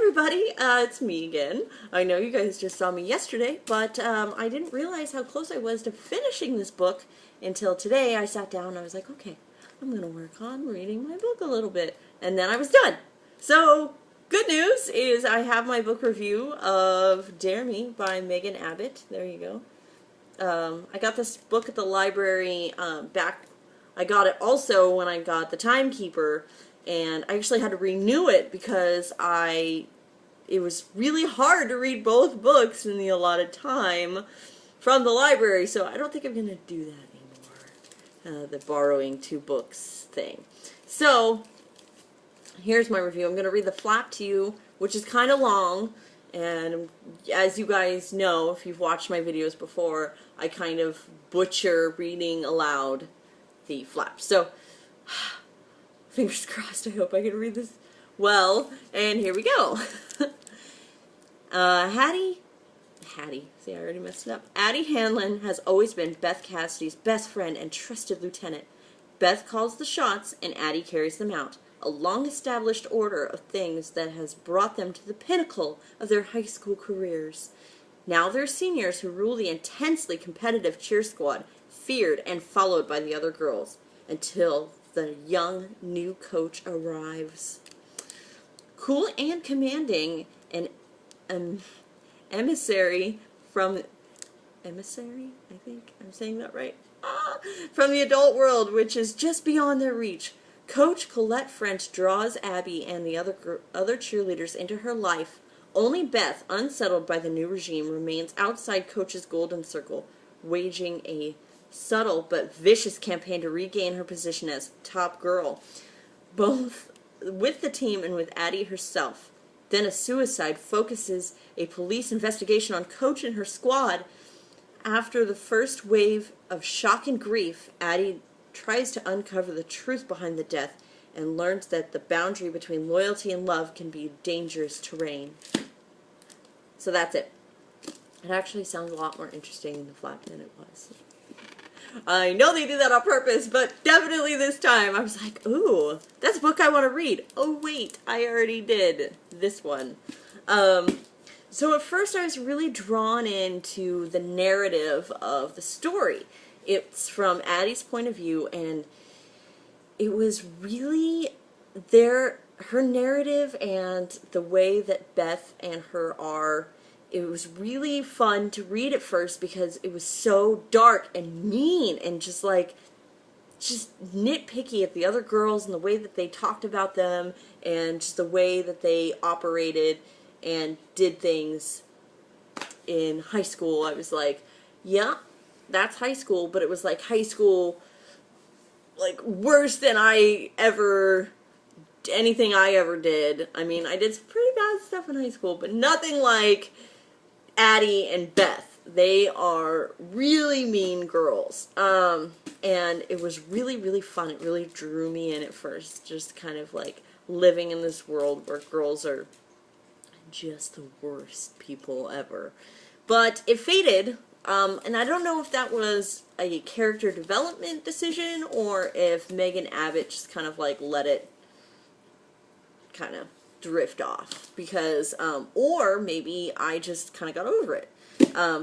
everybody, it's me again. I know you guys just saw me yesterday, but I didn't realize how close I was to finishing this book until today. I sat down and I was like, okay, I'm going to work on reading my book a little bit, and then I was done. So, good news is I have my book review of Dare Me by Megan Abbott. There you go. I got this book at the library back. I got it also when I got The Timekeeper, and I actually had to renew it because it was really hard to read both books in the allotted time from the library, so I don't think I'm going to do that anymore, the borrowing two books thing. So, here's my review. I'm going to read the flap to you, which is kind of long, and as you guys know, if you've watched my videos before, I kind of butcher reading aloud the flap. So, fingers crossed, I hope I can read this well, and here we go. Hattie, see, I already messed it up. Addie Hanlon has always been Beth Cassidy's best friend and trusted lieutenant. Beth calls the shots, and Addie carries them out. A long-established order of things that has brought them to the pinnacle of their high school careers. Now they're seniors who rule the intensely competitive cheer squad, feared and followed by the other girls, until the young new coach arrives. Cool and commanding, an emissary from... Emissary? I think I'm saying that right. From the adult world, which is just beyond their reach. Coach Colette French draws Abby and the other cheerleaders into her life. Only Beth, unsettled by the new regime, remains outside Coach's golden circle, waging a subtle but vicious campaign to regain her position as top girl, both with the team and with Addie herself. Then a suicide focuses a police investigation on Coach and her squad. After the first wave of shock and grief, Addie tries to uncover the truth behind the death and learns that the boundary between loyalty and love can be dangerous terrain. So that's it. It actually sounds a lot more interesting in the flap than it was. I know they did that on purpose, but definitely this time I was like, ooh, that's a book I want to read. Oh wait, I already did this one. So at first I was really drawn into the narrative of the story. It's from Addie's point of view, and it was really her narrative and the way that Beth and her are. It was really fun to read at first because it was so dark and mean and just nitpicky at the other girls and the way that they talked about them and just the way that they operated and did things in high school. I was like, yeah, that's high school, but it was like high school, like worse than anything I ever did. I mean, I did some pretty bad stuff in high school, but nothing like Addie and Beth. They are really mean girls. And it was really, really fun. It really drew me in at first. Just kind of like living in this world where girls are just the worst people ever. But it faded. And I don't know if that was a character development decision or if Megan Abbott just kind of like let it kind of drift off, because or maybe I just kind of got over it,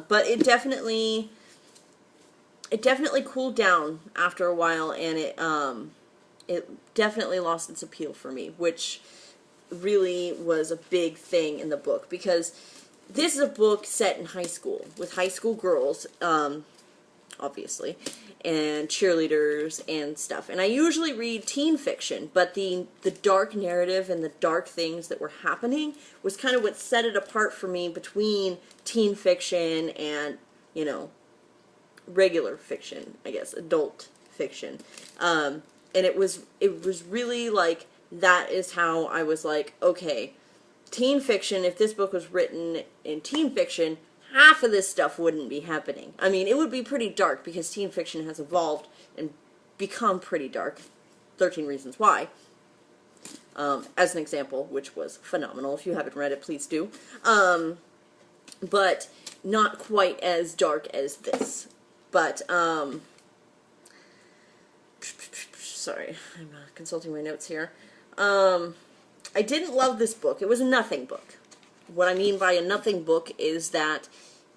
but it definitely cooled down after a while, and it definitely lost its appeal for me, which really was a big thing in the book, because this is a book set in high school with high school girls, obviously, and cheerleaders and stuff. And I usually read teen fiction, but the dark narrative and the dark things that were happening was kind of what set it apart for me between teen fiction and, you know, regular fiction, I guess, adult fiction. And it was really like, that is how I was like, okay, teen fiction, if this book was written in teen fiction, half of this stuff wouldn't be happening. I mean, it would be pretty dark because teen fiction has evolved and become pretty dark. 13 Reasons Why, as an example, which was phenomenal. If you haven't read it, please do. But not quite as dark as this. But, sorry, I'm consulting my notes here. I didn't love this book. It was a nothing book. What I mean by a nothing book is that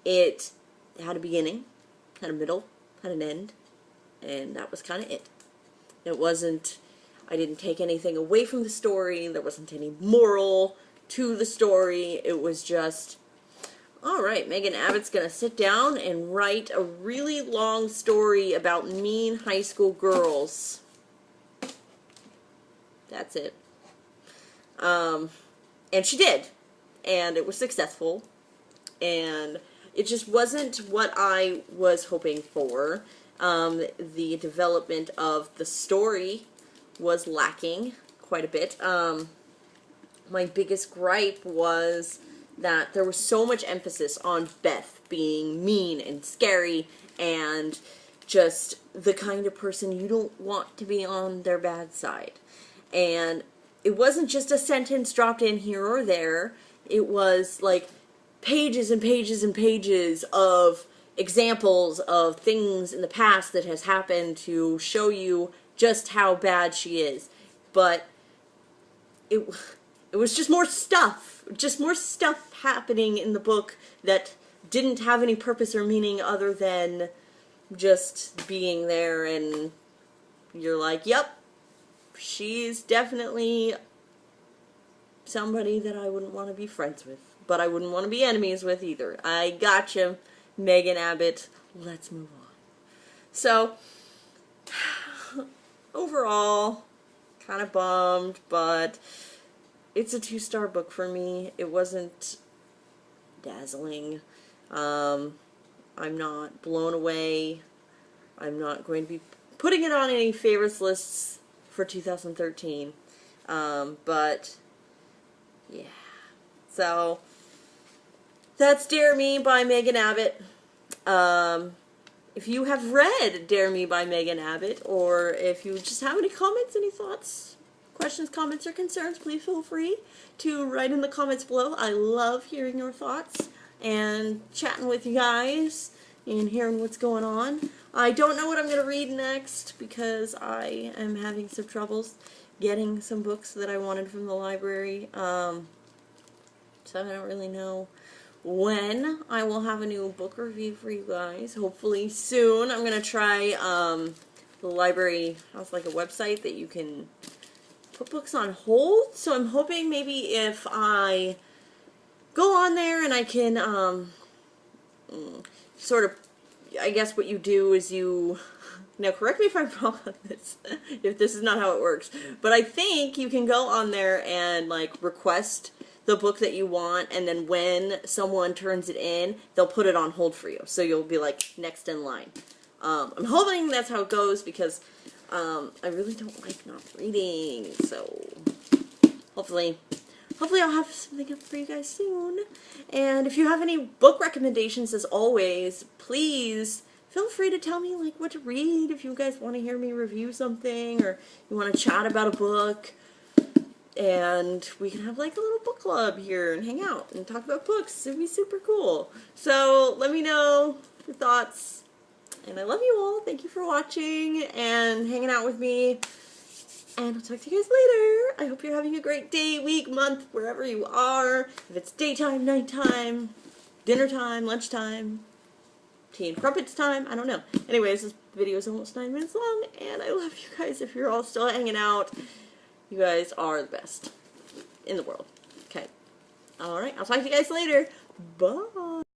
it had a beginning, had a middle, had an end, and that was kind of it. It wasn't, I didn't take anything away from the story. There wasn't any moral to the story. It was just, all right, Megan Abbott's going to sit down and write a really long story about mean high school girls. That's it. And she did. And it was successful. And it just wasn't what I was hoping for. The development of the story was lacking quite a bit. My biggest gripe was that there was so much emphasis on Beth being mean and scary and just the kind of person you don't want to be on their bad side. And it wasn't just a sentence dropped in here or there. It was like pages and pages and pages of examples of things in the past that has happened to show you just how bad she is. But it was just more stuff happening in the book that didn't have any purpose or meaning other than just being there, and you're like, yep, she's definitely somebody that I wouldn't want to be friends with, but I wouldn't want to be enemies with either. I gotcha, Megan Abbott. Let's move on. So, overall, kind of bummed, but it's a 2-star book for me. It wasn't dazzling. I'm not blown away. I'm not going to be putting it on any favorites lists for 2013. But, yeah. So, that's Dare Me by Megan Abbott. If you have read Dare Me by Megan Abbott, or if you just have any comments, any thoughts, questions, comments, or concerns, please feel free to write in the comments below. I love hearing your thoughts and chatting with you guys and hearing what's going on. I don't know what I'm going to read next because I am having some troubles getting some books that I wanted from the library. So I don't really know when I will have a new book review for you guys. Hopefully soon. I'm going to try, the library has like a website that you can put books on hold. So I'm hoping maybe if I go on there and I can, sort of, I guess what you do is you, now correct me if I'm wrong on this, if this is not how it works, but I think you can go on there and like request the book that you want, and then when someone turns it in, they'll put it on hold for you. So you'll be like next in line. I'm hoping that's how it goes because I really don't like not reading. So hopefully I'll have something up for you guys soon. And if you have any book recommendations, as always, please feel free to tell me like what to read. If you guys want to hear me review something, or you want to chat about a book. And we can have like a little book club here and hang out and talk about books. It'd be super cool. So let me know your thoughts. And I love you all. Thank you for watching and hanging out with me. And I'll talk to you guys later. I hope you're having a great day, week, month, wherever you are. If it's daytime, nighttime, dinner time, lunchtime, tea and crumpets time, I don't know. Anyways, this video is almost 9 minutes long. And I love you guys if you're all still hanging out. You guys are the best in the world. Okay. Alright, I'll talk to you guys later. Bye.